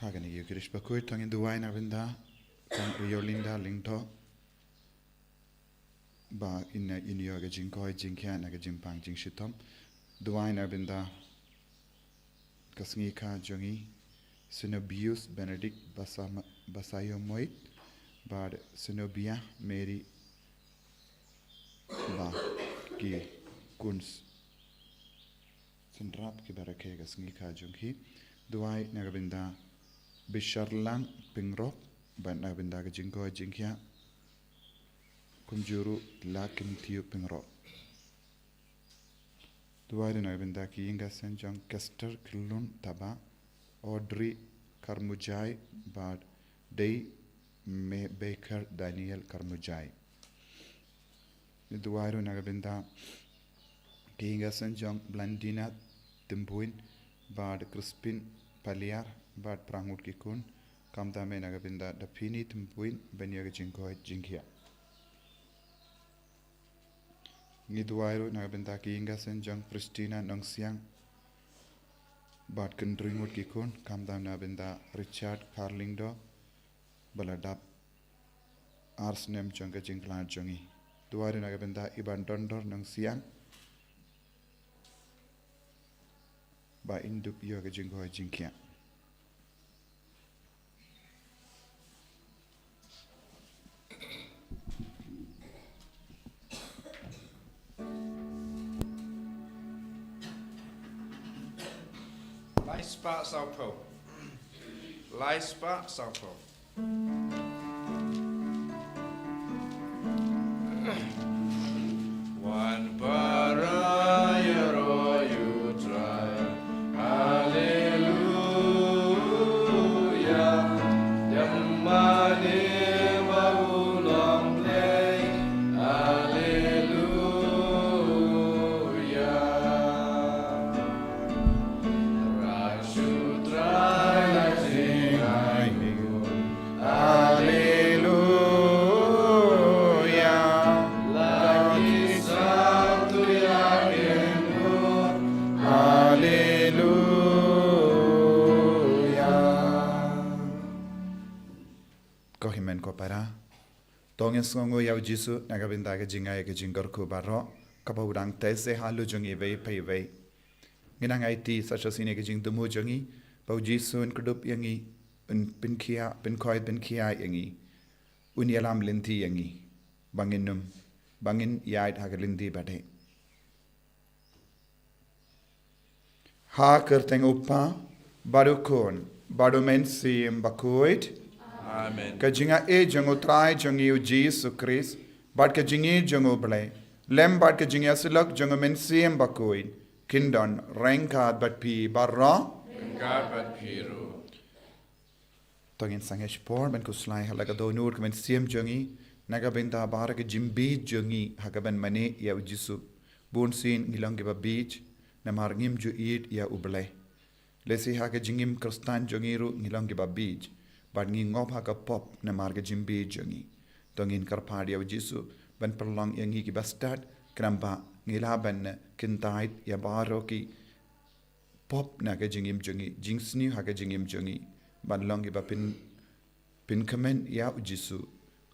Hagan you Kirish Bakhuid tongue in the wine avinda, Riolinda Lingto Ba in Yoga Jinkoi Jinkia Naga Jimpang Jingshitom, the wine avinda Sngi Jongi, Sinobius Benedict Basayo Moit, Bad Sinobia Mary Ba Ki Kuns Sindrap Kibarake Sngi Jongi, the wine Nagavinda. Bisharlang pingrok ban nabinda ka jingko jingkya kumjuru lakin tiu pingrok duwai nabinda ki inga senjang Kester Kilun Taba Audrey Karmujai bad Day Me Baker Daniel Karmujai duwai nabinda ki inga senjang Blandina Timbuin bad Crispin Paliar Bad Prangut Kikun, Kamdame Nagabinda, the Pini Timpuin, Benyaga Jinkoi Jinkia. Niduairo Nagabinda Kinga Senjang, Pristina Nongsiang, Bad Kundringwood Kikun, Kamdam Nabinda, Richard Carlingdo, Baladap, Arsnem Junga Jinklan Jungi. Duairo Nagabinda, Iban Dondor Nongsiang, by Indup Yoga Jinkoi Jinkia. Laispa Saupo. Laispa Saupo. One barayero you try. Hallelujah. Yamane maulam play. Para Tongen Songo Yaw Jisu Nagabinda Jinga Jingorku Barro Kapaudang Tese Halu Jungi Vei Pei Vei Ginang IT such as in Jing Dumu Jungi Pau Jisu and Kudup Yangi Un Pinkia Pinkoid Pinkia Yangi Unyalam Linti Yangi Banginum Bangin Yait Hagalindi Bate Ha Kerteng Upa Badukon Badumensi Bakhuid Amen. Kajinga e jango trai jangi u Jesus Christ, but kajingi jango blay. Lem but kajinga silak jango men siem Bakhuid. Kindon rankad but pi barra. Rankad but piru. Tongin sangesh por ben kuslai halaga do nur men siem jangi. Nagabinda baraka jimbi jangi hagaban mane ya u jisu. Bun sin gilangiba beach. Namar ngim ju eat ya ublay. Lesi haga jingim kristan jangiru gilangiba beach. But ngi ngop haka pop na marga jimbi jungi. Tongin karpadi au jisu ban perlang yang ki bastad kramba ngila ban kintait ya baro ki pop na ka jingim jungi jingsni haka jingim jungi ban longi ba pin kamen ya u jisu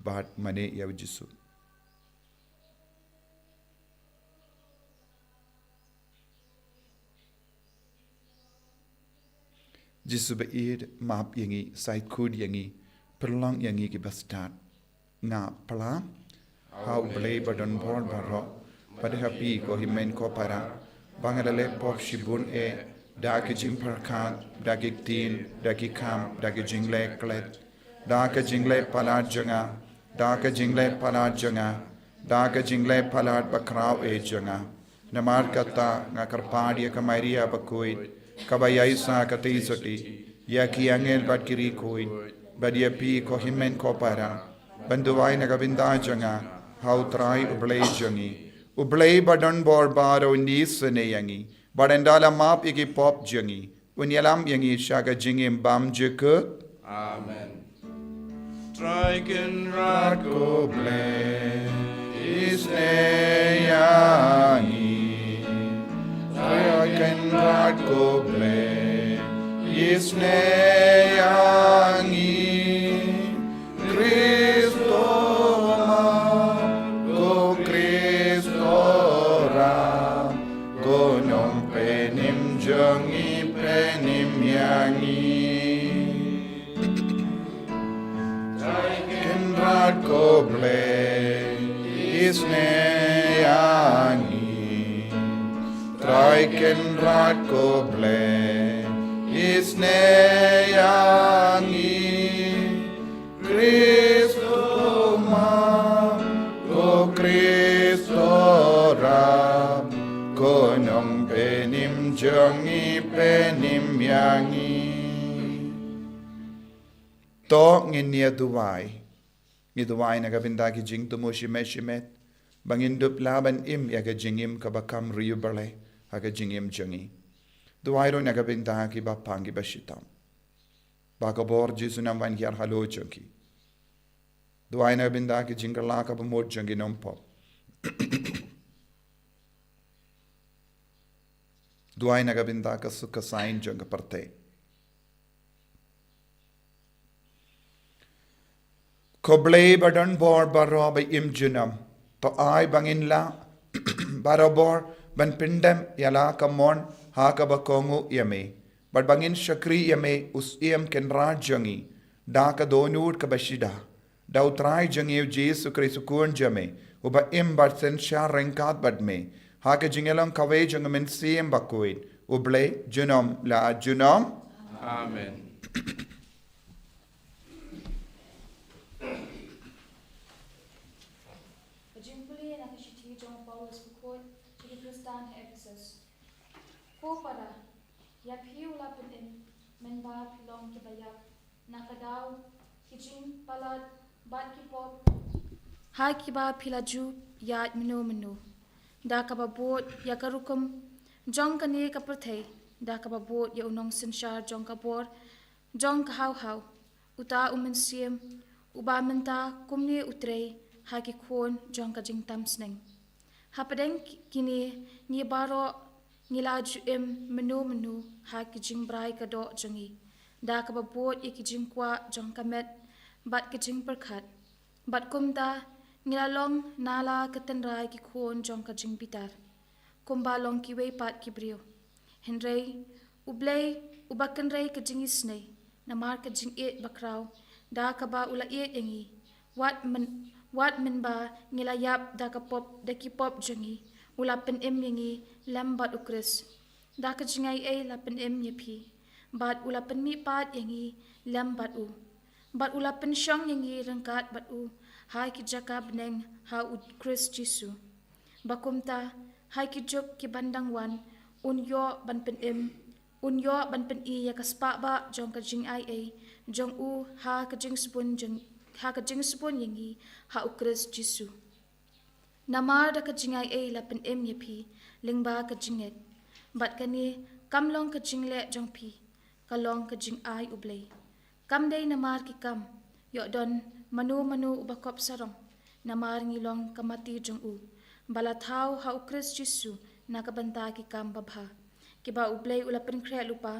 bat mane ya u jisu. Jisu beid map yangi side kud yangi perlang yangi ki bastad nga pala how blay badon born barro pada happy ko himen ko para bangadale pop shibun e daki jimparkan daki tin daki kam daki jingle klet daka jingle palad janga daka jingle palad janga daka jingle palad bakrao e janga namar kata nga karpadi ka Maria Bakhuid Kabaya sa katay soti, yaki angel bat kiri koin, badia pi ko himen ko para, banduay nagabinda janga, how try ublay jangi, ublay badan bor baro nis ne yangi, badandala map iki pop jangi, unyalam yangi shaga jingim bam jekut. Amen. Striken rod go blay, is ne yangi. I can not go play. Yes, nay, ko ble isne yangi traiken rat ko ble isne yangi Kristo ma ko Kristo ram ko nong penim jangi penim yangi to nginia duwai ni duwai na kabinda ki jing tumo shimet bangin dup laban im ya ka jingim ka bakam riyu bale ha ka jingim jangi duwai ro na kabinda ki bapang ki bashitam baka bor jisu nam wan yar halo jangi duwai na kabinda ki jingala ka bamod jangi nom pop duwai na kabinda ka suka sain janga parte Koblay badan bor baro by imjunam to ay bangin la barabor ban pindam yala kamon ha ka bakongu yame but bangin shakri yame us yam ken rajangi da ka donur ka bashida da utrai jangi jesu kristu kun jame uba im bar sen sha renkat badme ha ka jingelang kawe jangamen siem Bakhuid uble junam la junam Amen. Para yap hiu lapin in menba pilong ki bayak nakadaw kijing palad bat ki pop hai ki ba pilaju ya menu da ka ba bot ya karukum jong ka ne ka prathai da ka ba bot ya unong sinshar jong ka bor jong ka hau uta umen siem uba menta kumni utrei ha ki khon jong ka jing tam sneng hapadeng kini ni baro ngilaju em menu ha ki jing brai ka do jangi da ka ba bot e ki jing kwa jong ka met bat ki jing perkhat bat kumta ngilalong nala ka ten rai ki khon jong ka jing bitar kumba long ki wei pat ki brio henrei ublei ubakan rei ka jing isnei namar ka jing e bakraw da ka ba ula e yangi wat min ba ngilayap da ka pop da ki pop jangi ulapen em yangi lambat ukris da ka jingai e lapen em yapi bat ulapen mi pat yangi lambat u bat ulapen shong yangi rangkat bat u hai ki jakab neng ha ud Chris Jisu bakumta hai ki jok ki bandang wan unyo ban pen i ya kaspa ba jong ka jing ai e jong u ha ka jing spun yangi ha u Chris Jisu namar da ka jingai e lapen em yapi lingba ka jinget bat kani kamlong ka jingle jong pi kalong ka jing ai ublei kam dei namar ki kam yo don manu ubakop sarong namar ngilong kamati jong u balathau ha u Chris Jisu na ka banta ki kam babha ki ba ublei ulapen khre lupa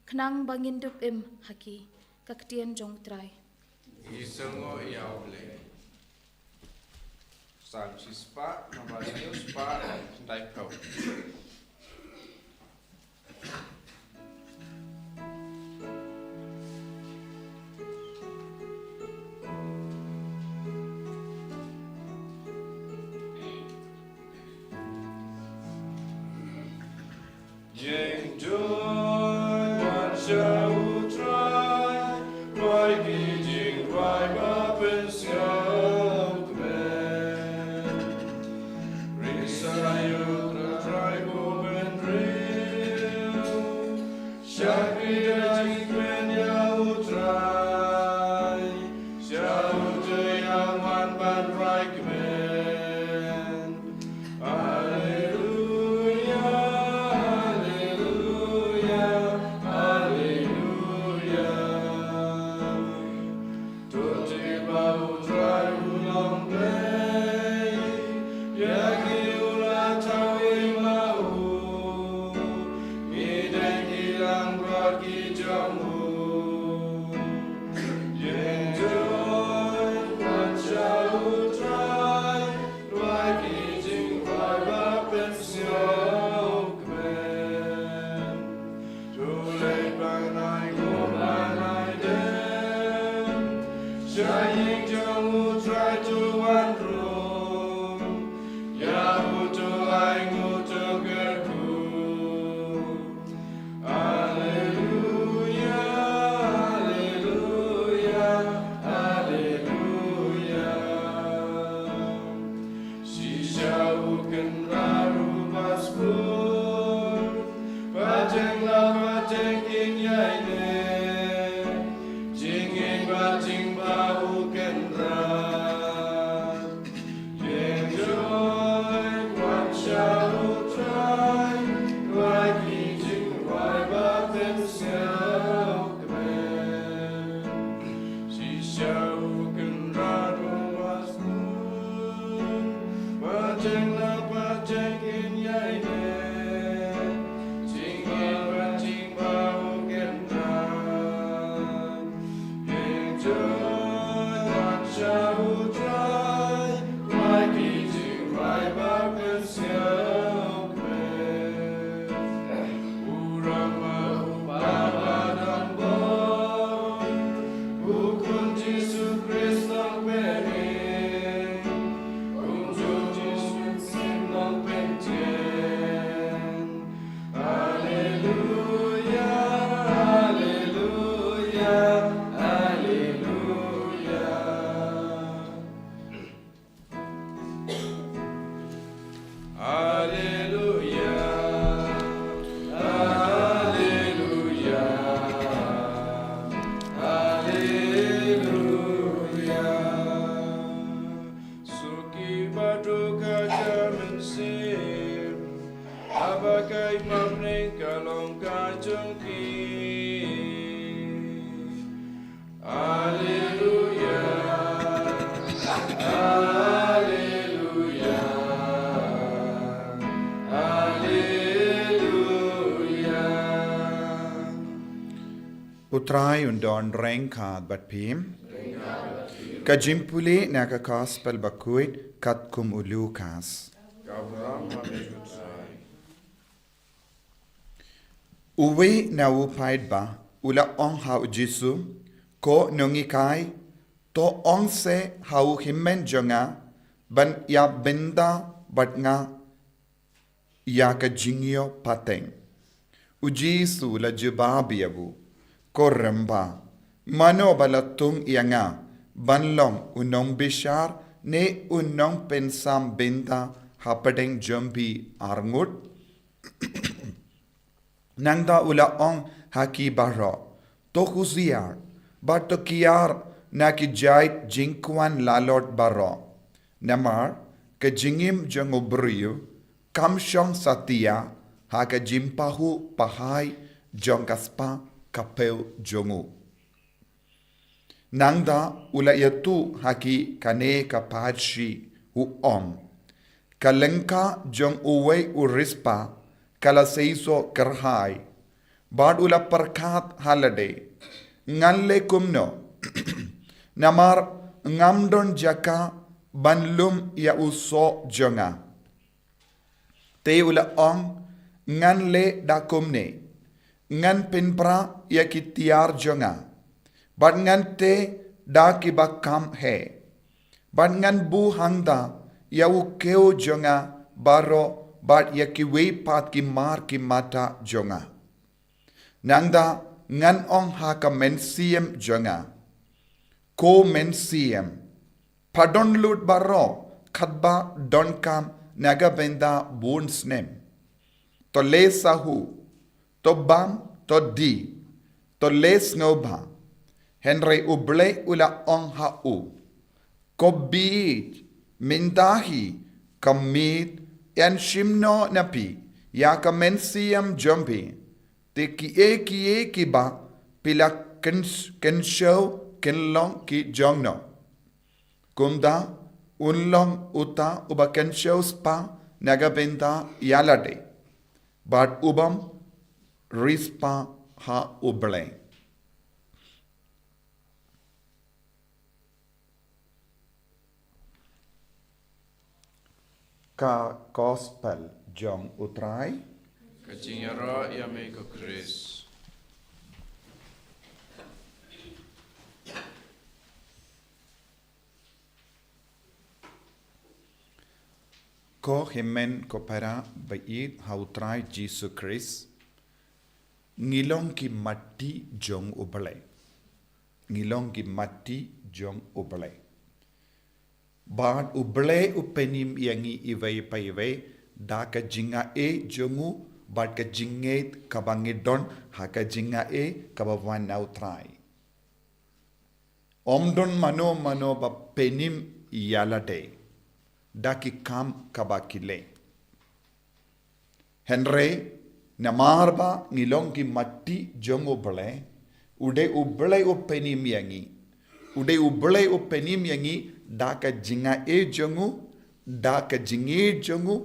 khnang bangin dup em haki kaktien jong trai Isango iauble. Sam si spa, nabasio spa, dai kau. Jeng joy, what shall we try? Why be jing, why up and scout man? Risayo, try go and real. Shakri, when you try. Shall we young one but right man? Hallelujah. Try Utrai undon rengkad bat pim. Kajimpuli naga gospel Bakhuid kat kum ulukas. Uwi na upaid ba ula ong hau jisu ko nungikai to ong se hau himmen jonga ban ya benda bat nga ya ka jingyo pateng. Ujisu la jubabiyabu ko ramba mano balatung yanga banlong unong bishar ne unong pensam benda hapadeng jumbi arngut nangda ula ong haki baro to kuziar but to kiar na ki jait jinkwan lalot baro namar ke jingim jangobriyu kamshong satia ha ka jimpahu pahai jongkaspa kapeu jongu nangda ula yatu haki kane kapachi u om kalenka jong uwe urispa kala seiso kerhai bad ula perkat halade ngalle kumno namar ngamdon jaka banlum ya uso jonga te ula ong nganle dakumne ngan pinpra ya kitiar jonga bad ngan te da kibakam he bad ngan bu hangda ya ukeo jonga baro bad ya kiwe pat ki mar ki mata jonga nangda ngan ong haka mensiem jonga ko mensiem padon lut baro khatba donkam naga benda bunsnem to le sahu to bam to di to les ngoba henry uble ula ong ha u ko bit mindahi kamit yan shimno napi ya kamensiam jumpi te ki e ba pila ken show ken long ki jongno kumda unlong uta uba ken show spa nagabenta yalade but ubam rispa ha uble ka gospel jong utrai Kajingara yame ko Chris. ko himen ko para bait hautrai Jesus Christ ngilong ki mati jong uble ngilong ki mati jong uble bad uble upenim yangi iway pa iway da ka jinga e jongu bad ka jinget kabangidon ha ka jinga e kabawan nautrai omdon mano ba penim yalade da ki kam kabakile henry namarba ngilong ki mati jong uble ude uble upenim yangi ude uble upenim yangi da ka jinga e jongu da ka jinge jongu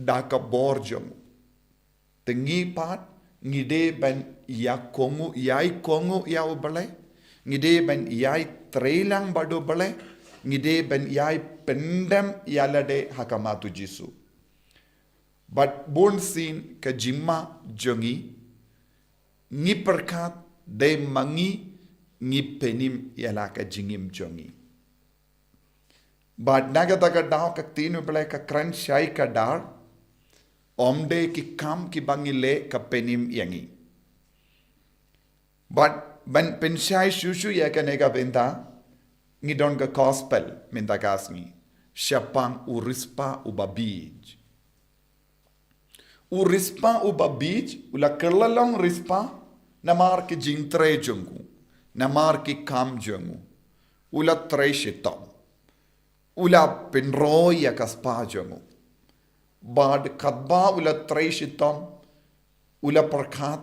da ka bor jongu tengi pat ngide ban ya kongu ya uble ngide ben yai trailang badu bale ngide ben yai pendem yalade hakamatu jisu but bon sin ka jimma jongi ngi perkat de mangi ngi penim yala ka jingim jongi but nagataka daw ka tinu bale ka kran shai ka dar omde ki kam ki bangile ka penim yangi but ban penshai shushu ya ka nega benta ngi don ka gospel minta kasngi syapang urispa ubabij urispa ubabij ula kerlalong rispa namar ki jingtre jongu namar ki kam jongu ula treshitom ula penro ya kaspa jongu bad kadba ula treshitom ula perkat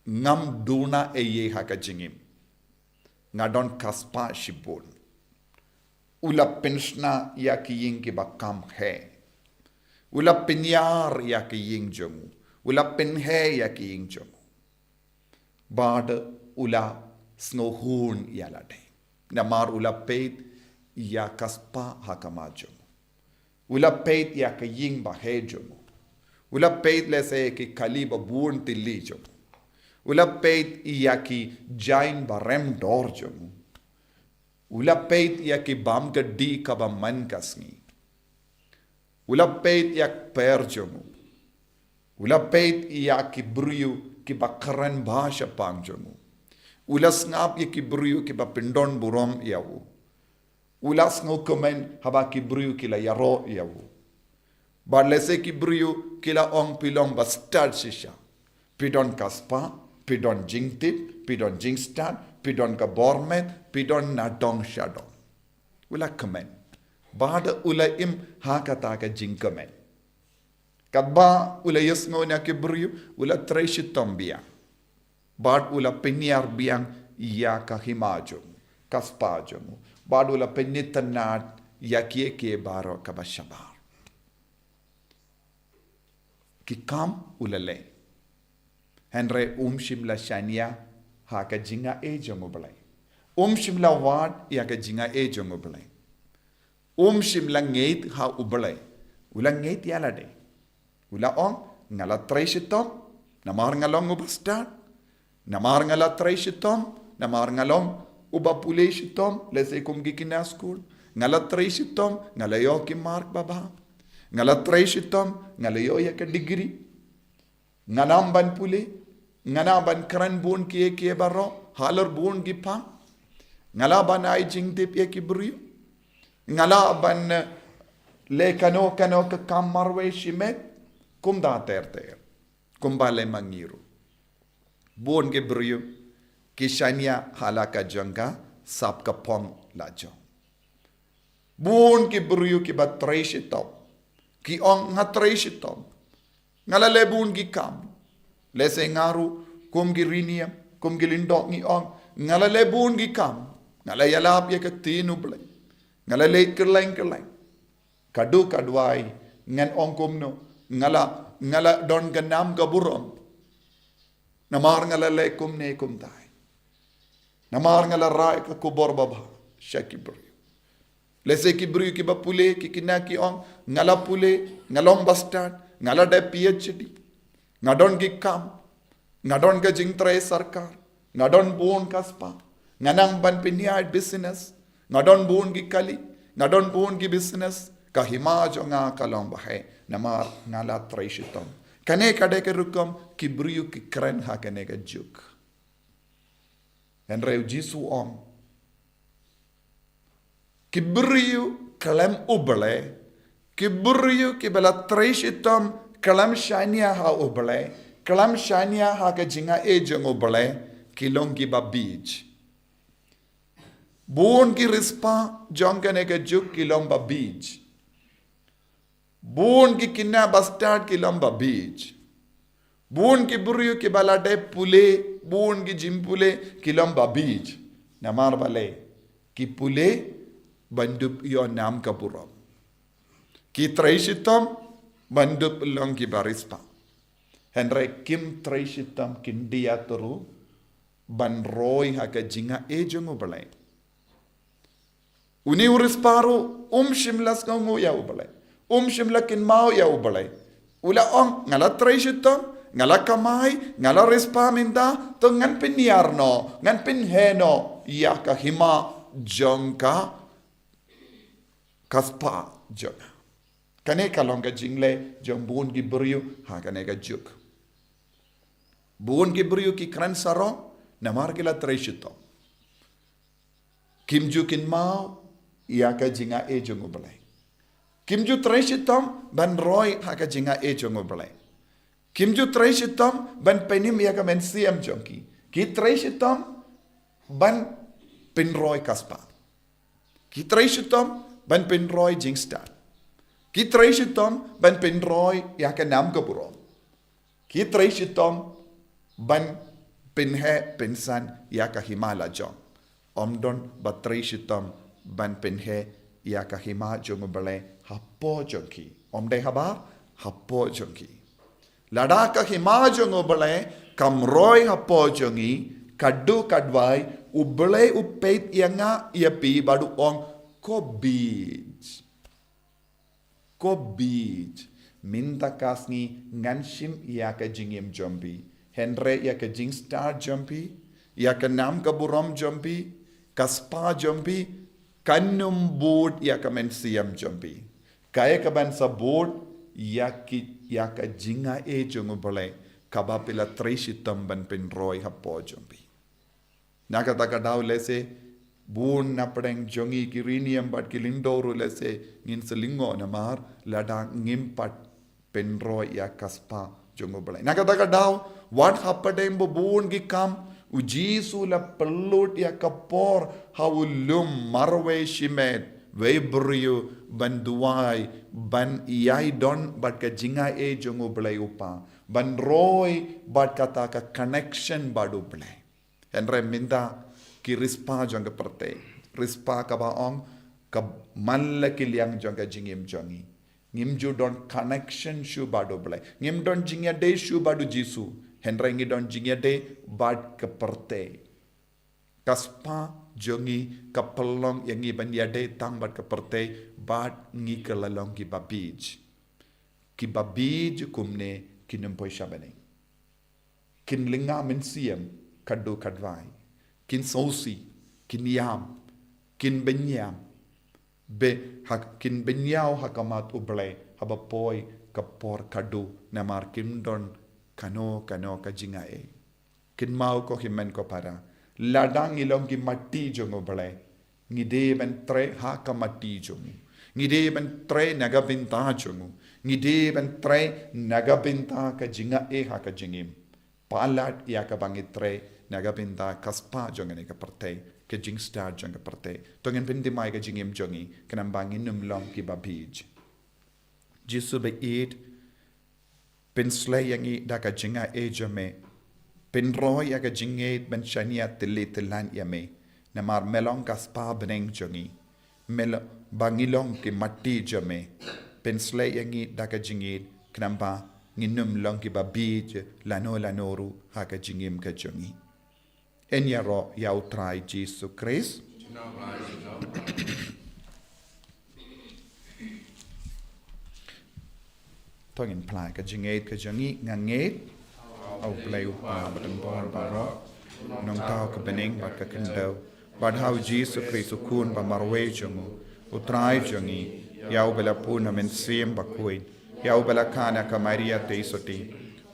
ngam duna eye haka jingim ngadon kaspa shibun ula penshna ya ki ying ki bakam he ula penyar ya ki ying jongu ula penhe ya ki ying jongu bad ula snohun ya lade namar ula peit ya kaspa hakama jongu ula peit ya ki ying ba he jongu ula peit lese ki kaliba buon tilli jongu ula peit ya ki jain ba rem dor jongu ula peit ya ki bam ka di ka ba man kasngi ula peit ya per jongu ula peit ya ki bruyu ki ba karen bhasha pang jongu ula snap ya ki bruyu ki ba pindon burom yawu ula sngo komen haba ki bruyu ki la yaro yawu ba lese ki bruyu ki la ong pilong ba start shisha pidon kaspa pidon jingtip pidon jingstan pidon ka bormet pidon na dong shadong ula komen bada ula im hakata ka jingkamen kadba ula yesngo na ke briu ula treshitom biang bad ula penyar biang ya ka himajo kaspajo bad ula penyitanat ya ke baro ka bashabar kikam ula le henre shimla shania haka jinga e jongo balai shimla wad ya ka jinga e jongo balai shimla ngeit ha ubalai ula ngeit yalade ula ong ngala treshitom namar ngalong ubastat namar ngala treshitom namar ngalong ubapuleshitom lese kum gikina school ngala treshitom ngala yo ki mark baba ngala treshitom ngala yo ya ka degree nganam ban pule ngana ban kran bun ki baro halar bun gi pa ngala ban ai jing dip ye ki bru ngala ban le kano ka kamarwe shimet kum da ter kum bale mangiru bun ge bru ki shania halaka janga sap ka pom la jo bun ki bru ki ba treshitom ki ong nga treshitom ngala le bun gi kam lese ngaru kum gi riniam kum gi lindok ngi ong ngala le bun gi kam ngala yalap ye ka tinu ble ngala le kerleng kadu kadwai ngan ong kum no ngala don ganam ga burom namar ngala le kum ne kum dai namar ngala rai ka kubor baba shakibri lese ki bru ki bapule ki kina ki ong ngala pule ngalong bastard ngala de PhD ngadon gi kam ngadon ga jingtre sarkar ngadon bon kaspa nganang ban piniad business ngadon bon gi kali ngadon bon gi business ka himajo nga kalong bahe namar ngala treshitom kane kade ke rukom ki bru ki kren ha kane ga juk en rew jisu om ki bru kalam ubale ki bru ki bela treshitom kalam shania ha ubale kalam shania ha ka jinga e jong ubale kilongi ba beach bon ki rispa jong kane ka juk kilomba beach bon ki kinna bastard kilomba beach bon ki buru ki balade pule bon ki jimpule kilomba beach namar bale ki pule bandup yo nam kapuram ki traishitam bandup long ki barispa henry kim traishitam kindia turu ban roy haka jinga ejungu balai. Uni uris paru shimlas ngongu ya ubalai. Shimlakin mau ya ubalai. Ula ngala traisitom, ngala kamay, ngala rispa minda, to ngan piniarno, ngan pinheno, ya kahima jongka kaspa jong. Kane kalong ka jingle jong buon gibriu ha kane ka juk. Buon gibriu ki kran saro namar kila traisitom. Kim jukin mau ya ka jinga e jong ubalai. Kimju traisitom ban roy haka jinga e jongo balai. Kimju traisitom ban penim ya ka men siam jongki. Ki traisitom ban pen roy kaspa. Ki traisitom ban pen roy jingstar. Ki traisitom ban pen roy ya ka nam kaburo. Ki traisitom ban pen he pensan ya ka himala jong. Omdon ba traisitom ban pen he ya ka hima jongo balai. Hapo jongki. Omde haba hapo jongki. Ladaka hima jongo bale kamroy hapo jongi kaddu kadwai ubale upeit yanga iapi badu ong kobij. Kobij. Minta kasni nganshim yaka jingim jombi. Henre yaka jing star jombi. Yaka nam kaburom jombi. Kaspa jombi. Kannum board yaka men siam jombi. Kaya kaban sa board yaka jinga e jongo balai kabapila traisitom ban pen roy hapo jombi. Nakataka daw lese buon na padang jongi kiriniam bat kilindoro lese ngin selingo namar lada ngimpat pen roy yakaspa jongo balai. Nakataka daw what hapadem bo buon gikam ujisu la pelut yakapor hawulum marwe shimet Webriu ban duai ban iai don bat ka jinga e jongo blai upa ban roy bat kata ka connection badu blai henre minda ki rispa jonga perte rispa ka ba ong ka malla ki liang jonga jingim jongi ngim ju don connection shu badu blai ngim don jinga de shu badu jisu henre ngi don jinga de bat ka perte kaspa jongi kapelong yang iban yade tang bat kaperte bat ngi kelalong ki babij kumne kinempoi shabane kin linga men siam kaddo kadwai kin sausi kin yam kin benyam be hak kin benyau hakamat uble habapoi kapor kaddu namar kin don kano ka jingae kin mau ko himen ko para ladang ilong ki mati jongo balai ngide ben tre ha ka mati jongo ngide ben tre naga binta jongo ngide ben tre naga binta ka jinga e ha ka jingim palat ya ka bangi tre naga binta kaspa jongo ne ka parte ke jing star jongo parte tongen bindi mai ka jingim jongi kanam bangin num long ki babij jisu be eat pensle yangi da ka jinga e jome Penroy aga jingate ben shania tili tilan yame namar melong kaspa beneng jongi mel bangilong ki mati jame pensle yangi daga jingate knamba nginum long ki babij lanoru haga jingim ka jongi enyaro yau try Jesus Christ tongin plai ka jingate ka jongi ngangate au play upa badan bor baro nong tau ke bening bat ke kendau bad hau Jesus Christ kun ba marwe jongu utrai jongi yau bela puna men sim Bakhuid yau bela kana ka Maria te soti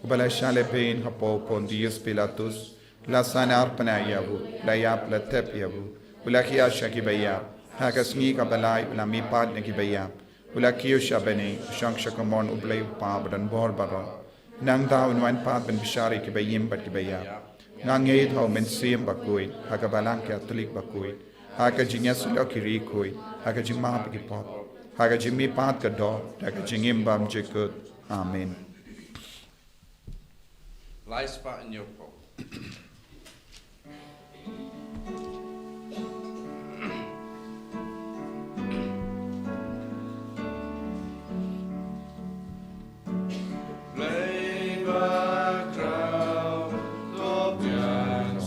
ubala shale bein hapo Pontius Pilatus la sanar pana yabu la yap la tep yabu ula kia shaki baya ha ka Sngi ka balai la mi pat ne ki baya ula kiyo shabene shank shakamon ublay upa badan bor baro nang daw nwan pa ben bishari ki bayim bat ki baya nang ngeit ho men sim Bakhuid haka balang ka tulik Bakhuid haka jinya sulo ki ri koi haka jima ki pop haka jimi pat ka do haka jingim bam jekut amen Lay spot in your pot. Play back crowd, Topian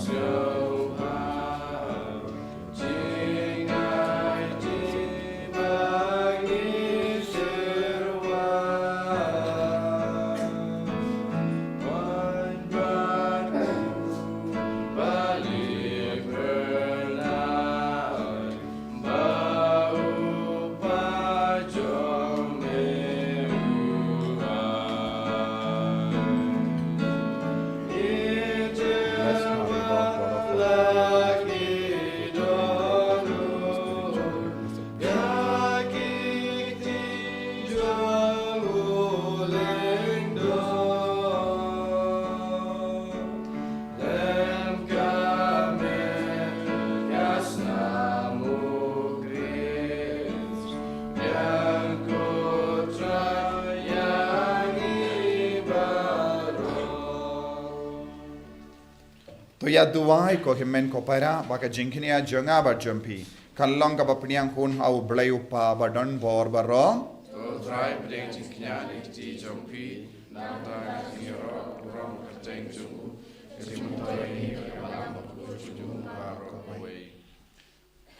to ya duai ko himen ko para baka jingkinia jonga ba jumpi kalong ka bapniang hun hau bleu pa ba don bor ba ro To try predicting Knyani Ti Jompi, Nata Niro, Rom, Tang Jungu, Kimuntai, Kalam, Kujum, Paro, away.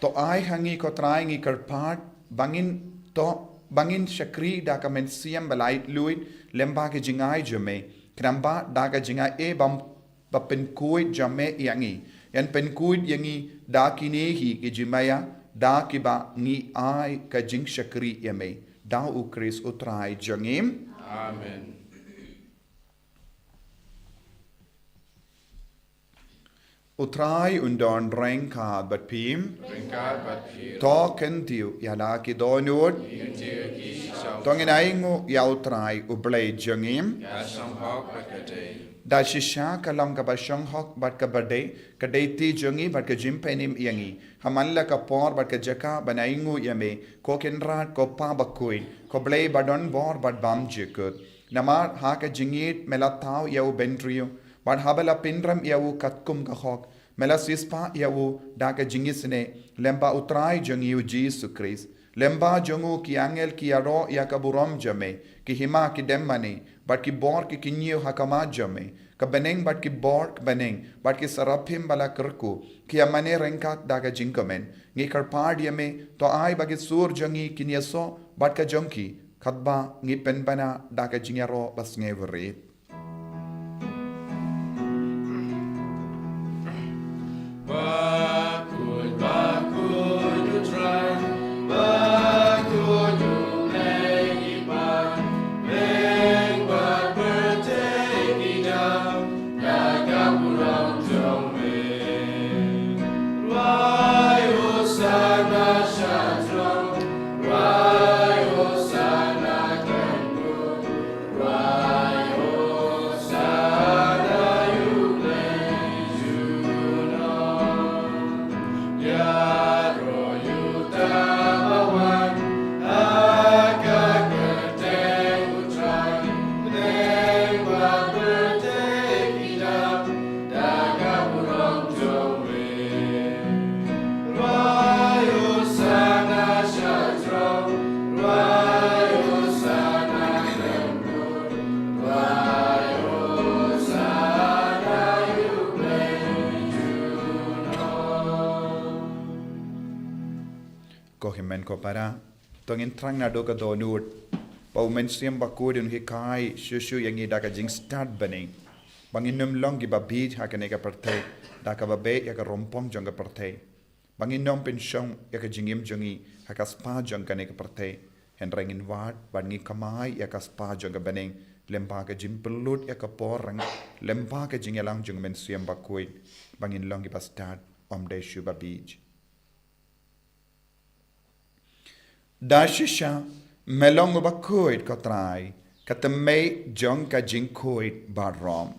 to ai hangi ko trying karpat bangin shakri da ka men siam balait luit lemba ke jingai jame kramba da ka jingai e bam pen kuit jame yangi yan pen kuit yangi da kine hi ke jimaya da ki ba ni ai ka jing shakri yame da u kris utrai jangim Amen. utrai undon renka bat pim Ringkat Bathi, token tiu ya da ki donut Yuti, Shao, tongin aingu ya utrai u blai jangim Yasham Hawk, Bakate, da shisha kalam ka bashang hok bat ka bade ka deiti jungi bat ka jimpenim yangi hamalla ka por bat ka jaka banaingu yame ko kenrat ko pa bakhuid ko blay badon bor bat bam jikut namar ha ka jingit melatau yau bentrio bat habala pinram yau katkum ka hok mela sispa yau da ka jingisne lemba utrai jungi u Jesus Christ lemba jungu ki angel ki aro ya ka buram jame ki hima ki demmani bat ki bor ki kinyo hakama jame ka beneng bat ki bor beneng bat ki sarapim bala kerku ki amane rengkat daga jingkomen ngi karpad yame to ai bagi sur jangi kinyaso bat ka jongki khatba ngi penbana daga jingyaro bas ngevrit Bakhuid, Bakhuid, you try, Bakhuid, you make it back, make what we're taking down, Nagapuram Jombe. Why, Hosanna, Shatram, why, Hosanna, Kangu, why, Hosanna, you blaze, you know. Yaro, you tabawan, Akakate, utrai, Nengwa, berteki dam, Dagapuram Jombe. Why, Hosanna, Shatram, why, Hosanna, Kangu, why, Hosanna, you blaze, you know. ko himen ko para tongin trang na do ka donut pau men siam bakud un hikai shushu yangi daga jing start bani banginum long gi babij hakane ka parthe daga babe ya ka rompong jong ka parthe banginom pen shong ya ka jingim jongi haka spa jong kane ka parthe hen rengin wat bangi kamai ya ka spa jong ka baneng lempa ka jim pelut ya ka porang lempa ka jingelang jong men siam bakud bangin long gi ba start om de shu babij Dashisha melong bakhuid kotrai katame jong ka jinkuid barom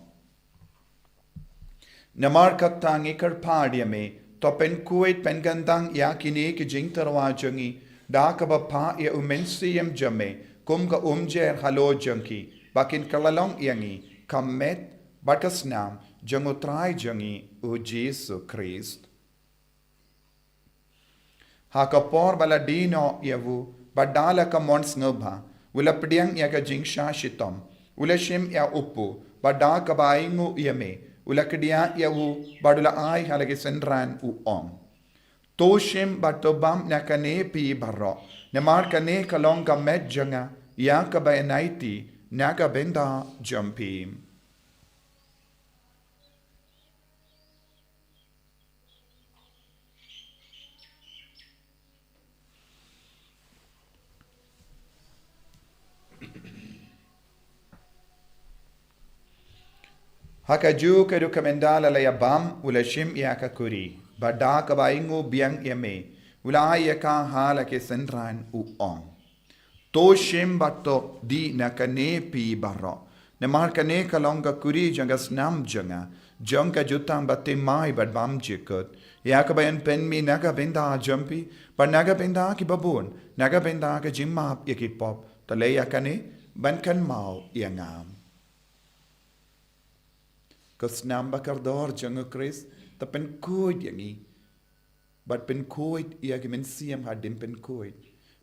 namar katangi karpadiame topen kuid pengandang yakini ki jing tarwa jongi da ka bapa ya umensiyam jame kum ka umjer halo jongi bakin kalalong yangi kamet bakasnam jongotrai jongi u Jesus Christ Hakapor baladino yavu badala ka mons ngobha ula pdiang ya ka jingsha shitom ula shim ya upu bada ka baingu yame ula kdia yavu badula ai halage senran u om to shim batobam na kane pi barro namar kane kalong ka met janga ya ka bainaiti na ka benda jumpim Hakaju kedu kamendala la yabam ula shim ya ka kuri bada ka baingu biang yame ula ya ka hala ke senran u om to shim bato di na kane pi barro ne mar kane kalonga kuri jangas nam janga jangka jutang batte mai bad bam jikut ya ka bayan pen mi naga benda jampi par naga benda ki babun naga benda ka jimma yakipop tale ya kane ban kan mau yangam ก็สนามบักรดอร์จังคริสแต่เป็นคุยอย่างนี้บัดเป็นคุยอยากเป็นเสียมหาดิมเป็นคุย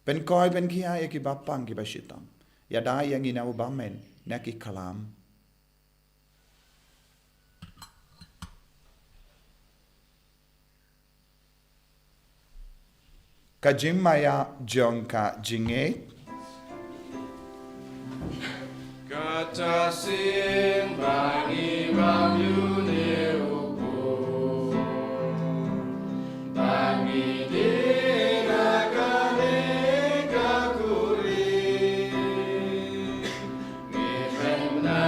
เป็นคอยเป็นขี้อยากบับปังกิบชิตัมอย่าได้อย่างนี้นะอุบาเมนนักขลามกจิมมายาจงกะจิงเอ Kata sin bangi bayu ne upo bangi dina kane kakuri mi femna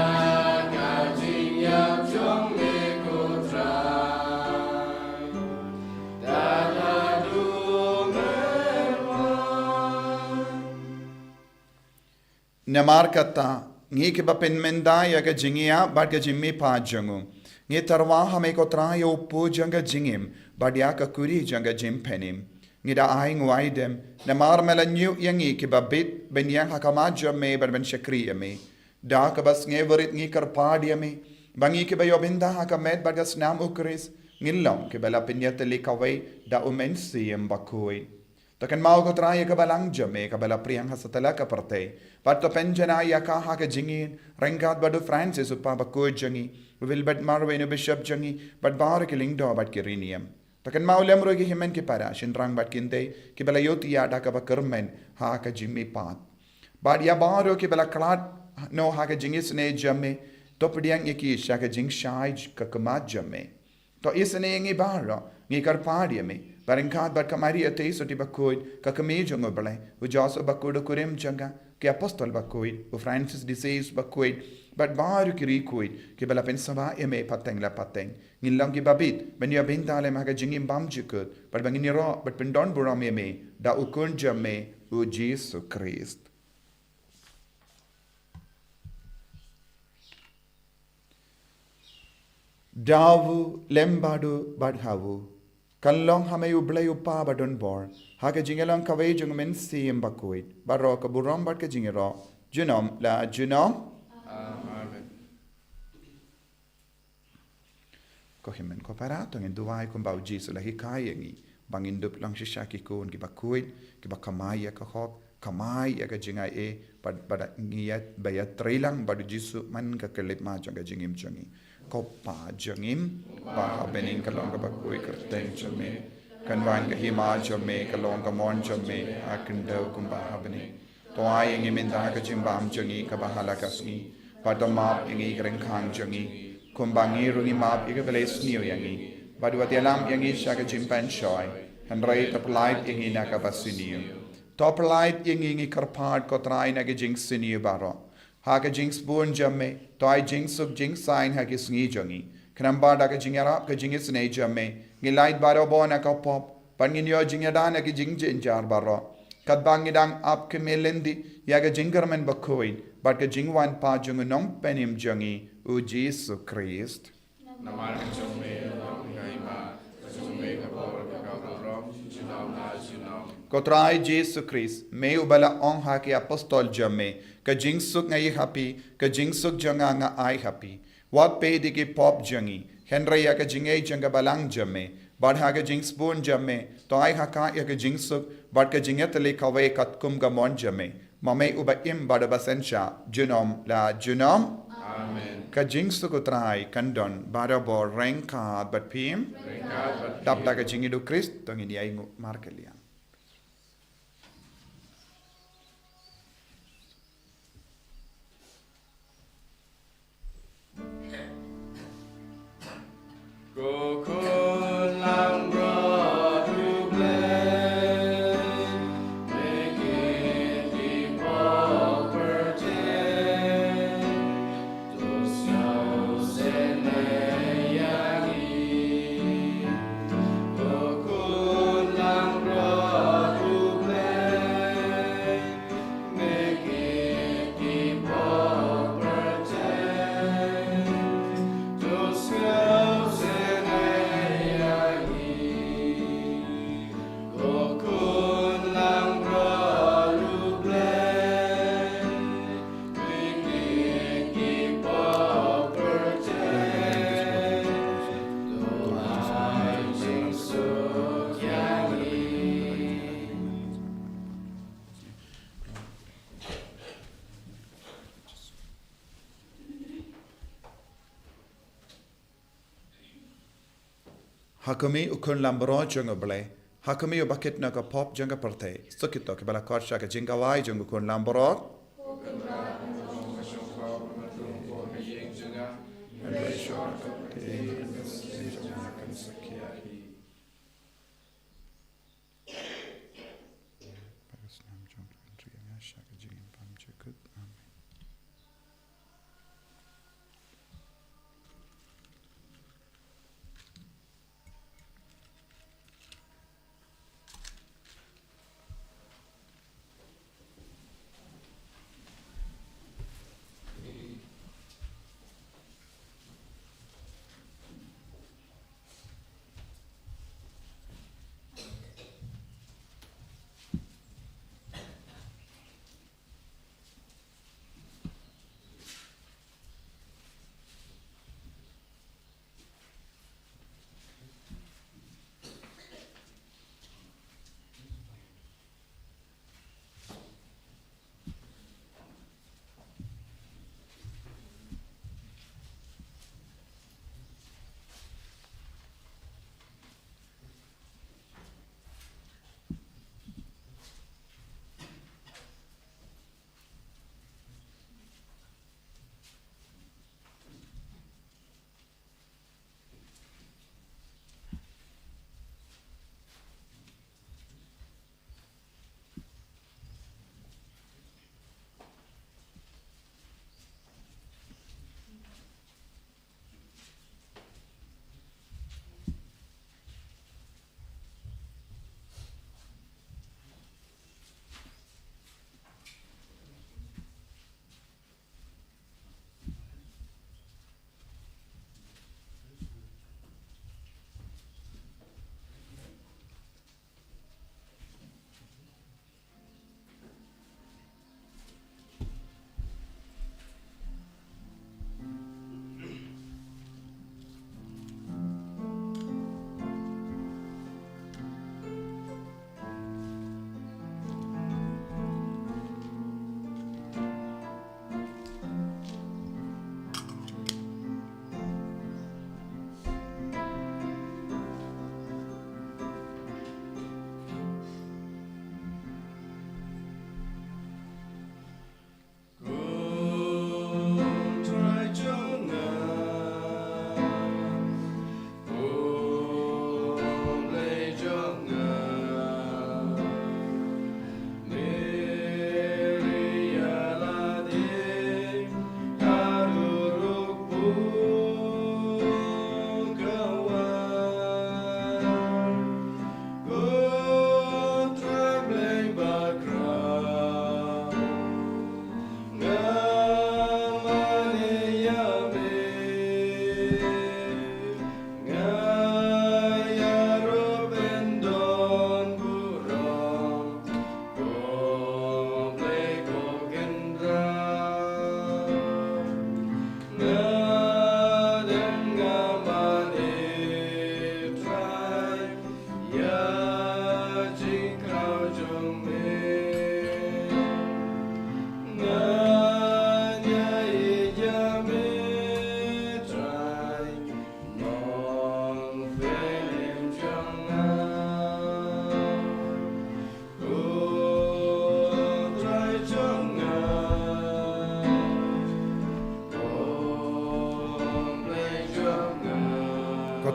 kajing yap jong me kotrai dala du merwan Namar kata ngi ke bapen mendaya ke jingia bad ke jimmi pa jangu ngi tarwa hame ko trayo pu janga jingim bad ya ka kuri janga jim penim ngi da ai ngwaidem namar melanyu yangi ke babit ben yang hakama jamme bad ben shakri me da ka bas ngi verit ngi kar padi me bangi ke bayo binda hakamet bad gas nam ukris ngilom ke bala pinyat le kawai da umen siem Bakhuid Takan mau ko traya ka balang jame ka bala priyang hasatala ka parte. Pato penjana ya ka ha ka jingin rengkat badu Francis upa Bakhuid jangi Wilbert Marwenu Bishop jangi bad bar ki lingdo bad ki riniam. Takan mau lemro ki himen ki para shinrang bad kinde ki bala yoti ya da ka bakermen ha ka jimmi pat. Bad ya baro ki bala klat no ha ka jingi sne jame to pdiang ki sha ka jing shai ka kamat jame. To isne ngi baro ngi kar padi me Barangkat bat kamari ate soti Bakhuid ka kami jongo balai u Jos Bakhuid kurim janga ke apostol Bakhuid u Francis disease Bakhuid bat baru kiri kuid ke bala pensaba eme pateng la pateng ngilang ki babit ben ya bintale maga jingim bam jikut bat bangini ro bat pendon buram eme da ukun jame u Jesus Christ Davu lembadu badhavu Kalong hame ublay upa badon bor. Hake jingelong kaway jung men siyem Bakhuid. Baro ka buram bad ka jingero. Junom la junom. Amen. Ko himen ko parato ngin duway kung bau Jisu la hikaya ngi. Bangin dup lang siya ki kun ki Bakhuid. Ki ba kamaya ka hop. Kamaya ka jingay e. Bada ngiyat bayat trilang badu Jisu man ka kelip ma jang ka jingim jangi. Ko pa jangim ba bening kalong ka Bakhuid kerteng jame kanwan ka hima jame kalong ka mon jame akindaw kum ba bening to ay ngi minda ka jimbam jangi ka bahala ka sngi padamap ngi greng khang jangi kum bangi rungi map ika beles niu yangi badu atialam yangi sha ka jimpan shoy handrai taplait ngi na ka basiniu toplait ngi karpad ko trai na ka jing siniu baro Haka jinx born jamme, toy jinx sub jinx sign haki sngi jangi. Kanamba ka jingara ka jingis ne jamme, ngilait baro bona ka pop, pangin yo jingada ki jing jinjar baro. Kadbangidang up ke melendi, yaga jingerman Bakhuid, but ka jingwan pa jungunong penim jangi, u Jesus Christ. Namar jamme lam gaima, jamme ka bor ka rom, junam na junam. Kotrai Jesus Christ, me ubala ong haki apostol jamme, ka jingsuk ngai happy, ka jingsuk janga nga ai happy. Wat pe di ki pop jangi, Henry ya ka jingay janga balang jamme, bad ha ka jingspoon jamme, to ai haka ya ka jingsuk, bad ka jingetali kaway katkum ga mon jamme. Mame uba im bada basensha, junom la junom. Amen. Ka jingsuk utrai kandon, bada bor rengkat bat pim, tapda ka jingidu Christ, tong ini ay Marcel. Go kun lang bro to play, make it keep all pretend. To snow send yagi. Go kun lang bro to play, make it keep all pretend. To snow send Hakami ukun lambro junga ble. Hakami u bakit na ka pop junga parte. Sukito ke bala korsha ka jinga wai junga kun lambro.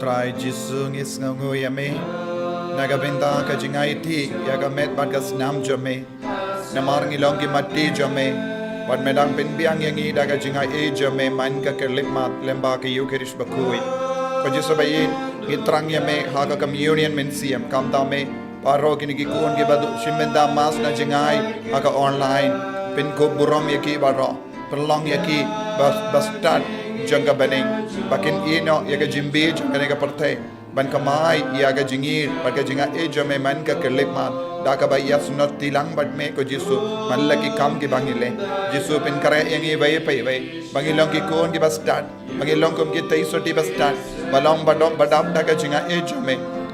Trai Jisu ngis ngu yame nagabinda ka jingai ti yaga met bagas nam jame namar ngilong ki matti jame bad medang bin biang yangi daga jingai e jame man ka kerlip mat lemba ka yukerish Bakhuid ko Jisu bayin gitrang yame haga communion men siam kam dame paro kini ki kun ki badu shimenda mas na jingai haga online pin ko burom yaki baro perlong yaki bas start jangka baning bakin ino yaga jimbi jangka nega partai ban kamai yaga jingir baga jinga e jame man ka kerlip mat daga ba yas not tilang bad me ko Jisu man lagi kam ki bangile Jisu pin kare yangi bay pay bay bangilong ki kon ki bas start bangilong kom ki tai soti bas start balong badam badam daga jinga e jame